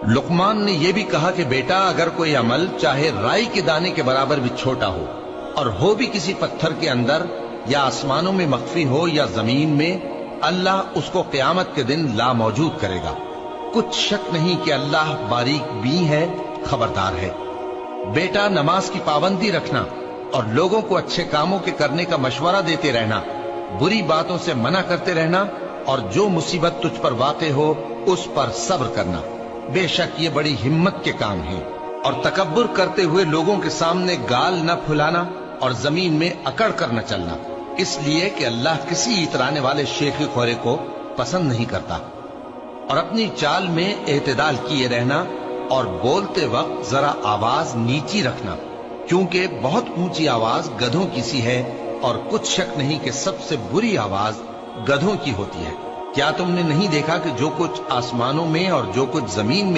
लुकमान ने यह भी कहा कि बेटा, अगर कोई अमल चाहे राई के दाने के बराबर भी छोटा हो और हो भी किसी पत्थर के अंदर या आसमानों में मख्फी हो या जमीन में, अल्लाह उसको क़यामत के दिन ला मौजूद करेगा। कुछ शक नहीं कि अल्लाह बारीक बीन है, खबरदार है। बेटा, नमाज की पाबंदी रखना और लोगों को अच्छे कामों के करने का मशवरा देते रहना, बुरी बातों से मना करते रहना, और जो मुसीबत तुझ पर वाक़े हो उस पर सब्र करना। बेशक ये बड़ी हिम्मत के काम हैं। और तकब्बुर करते हुए लोगों के सामने गाल न फुलाना और जमीन में अकड़ कर न चलना, इसलिए कि अल्लाह किसी इतराने वाले शेखी खोरे को पसंद नहीं करता। और अपनी चाल में एतदाल किए रहना और बोलते वक्त जरा आवाज नीची रखना, क्योंकि बहुत ऊंची आवाज गधों की सी है और कुछ शक नहीं कि सबसे बुरी आवाज गधों की होती है। क्या तुमने नहीं देखा कि जो कुछ आसमानों में और जो कुछ जमीन में